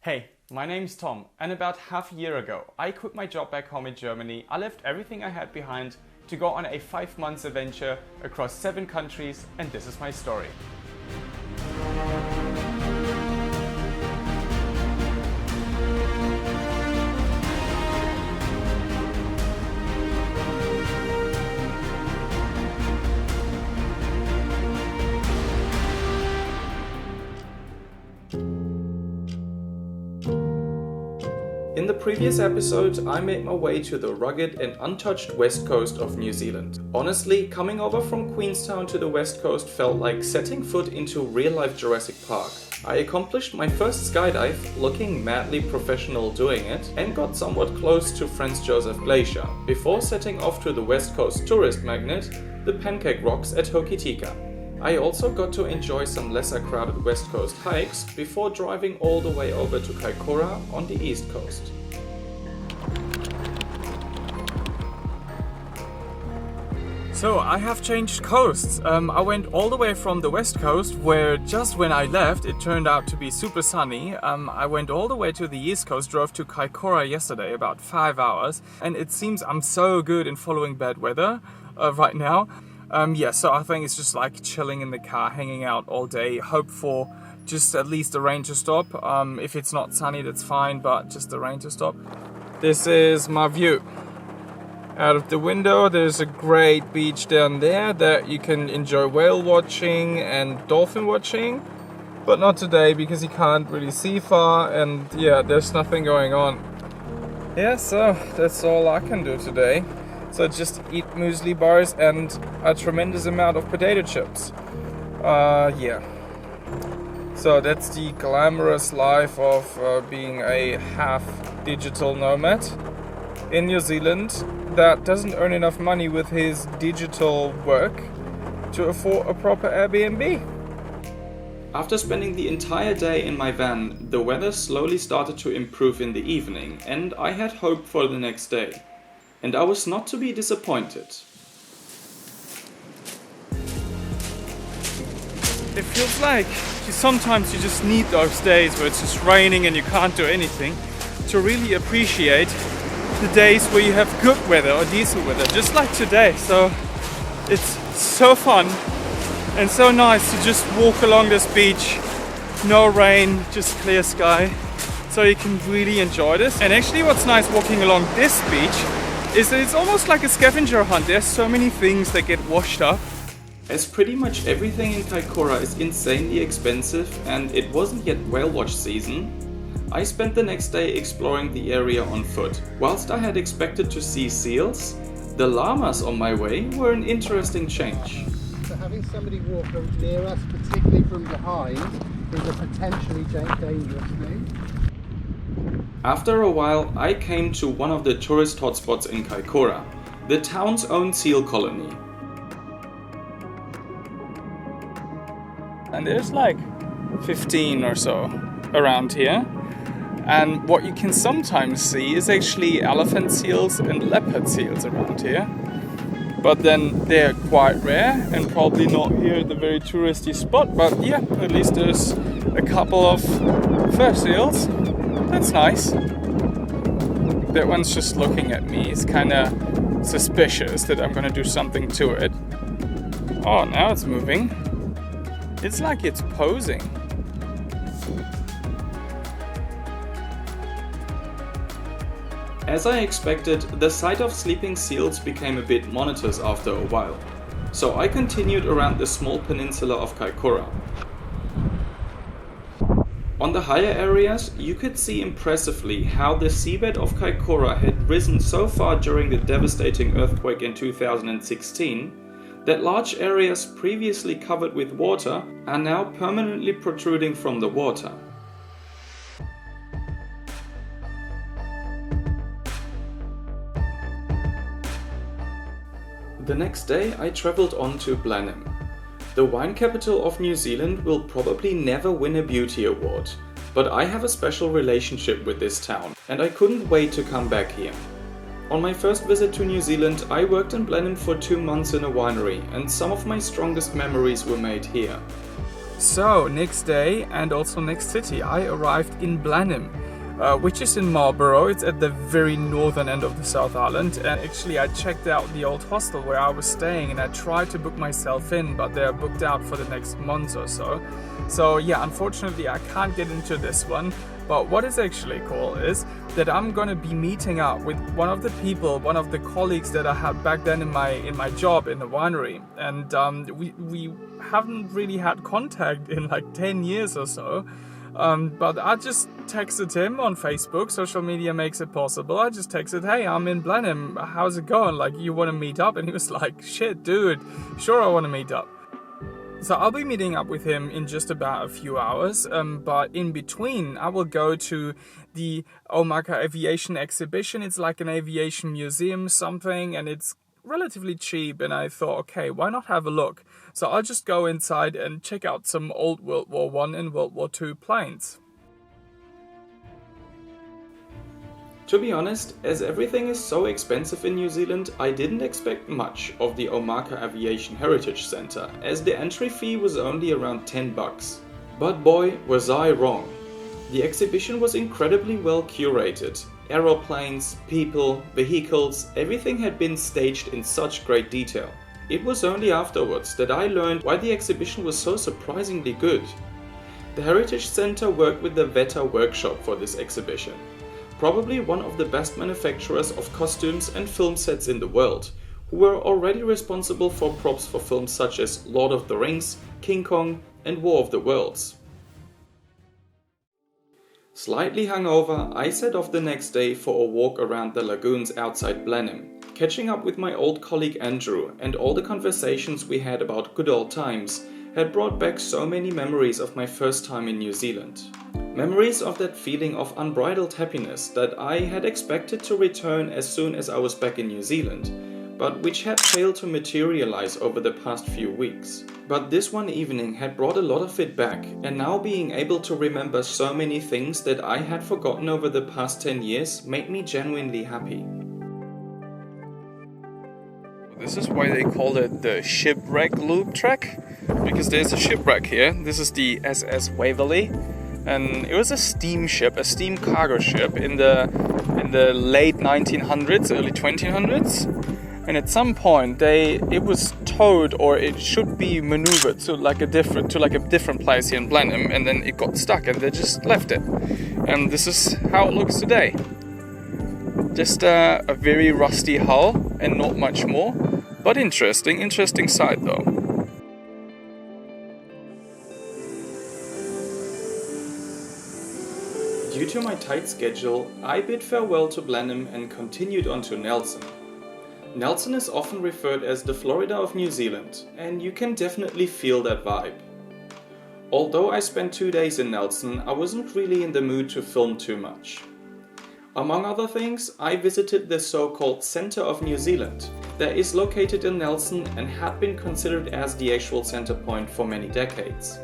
Hey, my name's Tom, and about half a year ago, I quit my job back home in Germany. I left everything I had behind to go on a 5-month adventure across 7 countries, and this is my story. In the previous episode, I made my way to the rugged and untouched west coast of New Zealand. Honestly, coming over from Queenstown to the west coast felt like setting foot into real-life Jurassic Park. I accomplished my first skydive, looking madly professional doing it, and got somewhat close to Franz Josef Glacier, before setting off to the west coast tourist magnet, the Pancake Rocks at Hokitika. I also got to enjoy some lesser crowded west coast hikes before driving all the way over to Kaikoura on the east coast. So I have changed coasts. I went all the way from the west coast, where just when I left it turned out to be super sunny. I went all the way to the east coast, drove to Kaikoura yesterday, about 5 hours, and it seems I'm so good in following bad weather right now. So I think it's just like chilling in the car, hanging out all day, hope for just at least the rain to stop. If it's not sunny, that's fine, but just the rain to stop. This is my view. Out of the window, there's a great beach down there that you can enjoy whale watching and dolphin watching, but not today because you can't really see far and there's nothing going on. So that's all I can do today. So just eat muesli bars and a tremendous amount of potato chips. So that's the glamorous life of being a half digital nomad in New Zealand that doesn't earn enough money with his digital work to afford a proper Airbnb. After spending the entire day in my van, the weather slowly started to improve in the evening, and I had hope for the next day. And I was not to be disappointed. It feels like sometimes you just need those days where it's just raining and you can't do anything to really appreciate the days where you have good weather or decent weather, just like today. So it's so fun and so nice to just walk along this beach, no rain, just clear sky, so you can really enjoy this. And actually what's nice walking along this beach is that it's almost like a scavenger hunt. There's so many things that get washed up. As pretty much everything in Kaikoura is insanely expensive and it wasn't yet whale watch season, I spent the next day exploring the area on foot. Whilst I had expected to see seals, the llamas on my way were an interesting change. So having somebody walk near us, particularly from behind, is a potentially dangerous thing. After a while, I came to one of the tourist hotspots in Kaikoura, the town's own seal colony. And there's like 15 or so around here. And what you can sometimes see is actually elephant seals and leopard seals around here. But then they're quite rare and probably not here at the very touristy spot. But at least there's a couple of fur seals. That's nice. That one's just looking at me. It's kind of suspicious that I'm going to do something to it. Oh, now it's moving. It's like it's posing. As I expected, the sight of sleeping seals became a bit monotonous after a while, so I continued around the small peninsula of Kaikoura. On the higher areas, you could see impressively how the seabed of Kaikoura had risen so far during the devastating earthquake in 2016 that large areas previously covered with water are now permanently protruding from the water. The next day I travelled on to Blenheim. The wine capital of New Zealand will probably never win a beauty award, but I have a special relationship with this town and I couldn't wait to come back here. On my first visit to New Zealand, I worked in Blenheim for 2 months in a winery and some of my strongest memories were made here. So next day and also next city, I arrived in Blenheim, which is in Marlborough. It's at the very northern end of the South Island, and actually I checked out the old hostel where I was staying and I tried to book myself in, but they're booked out for the next month or so. So yeah, unfortunately I can't get into this one. But what is actually cool is that I'm gonna be meeting up with one of the colleagues that I had back then in my job in the winery, and we haven't really had contact in like 10 years or so. But I just texted him on Facebook. Social media makes it possible. I just texted, "Hey, I'm in Blenheim. How's it going? Like, you want to meet up?" And he was like, "Shit, dude, sure, I want to meet up." So I'll be meeting up with him in just about a few hours, but in between I will go to the Omaka Aviation Exhibition. It's like an aviation museum something, and it's relatively cheap, and I thought, okay, why not have a look? So I'll just go inside and check out some old World War I and World War II planes. To be honest, as everything is so expensive in New Zealand, I didn't expect much of the Omaka Aviation Heritage Centre, as the entry fee was only around $10. But boy, was I wrong. The exhibition was incredibly well curated. Aeroplanes, people, vehicles, everything had been staged in such great detail. It was only afterwards that I learned why the exhibition was so surprisingly good. The Heritage Centre worked with the Veta workshop for this exhibition. Probably one of the best manufacturers of costumes and film sets in the world, who were already responsible for props for films such as Lord of the Rings, King Kong and War of the Worlds. Slightly hungover, I set off the next day for a walk around the lagoons outside Blenheim, catching up with my old colleague Andrew, and all the conversations we had about good old times had brought back so many memories of my first time in New Zealand. Memories of that feeling of unbridled happiness that I had expected to return as soon as I was back in New Zealand, but which had failed to materialize over the past few weeks. But this one evening had brought a lot of it back, and now being able to remember so many things that I had forgotten over the past 10 years made me genuinely happy. This is why they call it the shipwreck loop track, because there's a shipwreck here. This is the SS Waverley. And it was a steamship, a steam cargo ship in the late 1900s, early 2000s. And at some point, it was towed, or it should be maneuvered to a different place here in Blenheim, and then it got stuck, and they just left it. And this is how it looks today. Just a very rusty hull, and not much more, but interesting sight though. Due to my tight schedule, I bid farewell to Blenheim and continued on to Nelson. Nelson is often referred as the Florida of New Zealand, and you can definitely feel that vibe. Although I spent 2 days in Nelson, I wasn't really in the mood to film too much. Among other things, I visited the so-called Centre of New Zealand that is located in Nelson and had been considered as the actual centre point for many decades.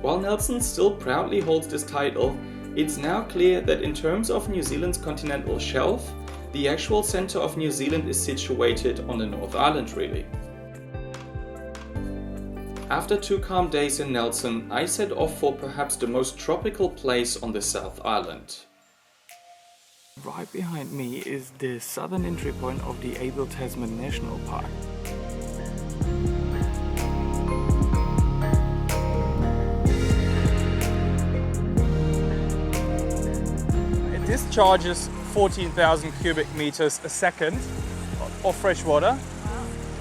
While Nelson still proudly holds this title, it's now clear that in terms of New Zealand's continental shelf, the actual centre of New Zealand is situated on the North Island really. After 2 calm days in Nelson, I set off for perhaps the most tropical place on the South Island. Right behind me is the southern entry point of the Abel Tasman National Park. It discharges 14,000 cubic meters a second of fresh water,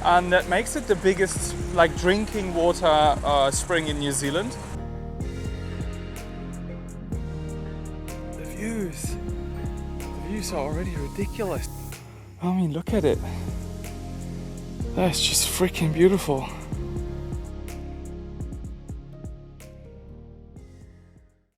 and that makes it the biggest drinking water spring in New Zealand. The views are already ridiculous. I mean, look at it. That's just freaking beautiful.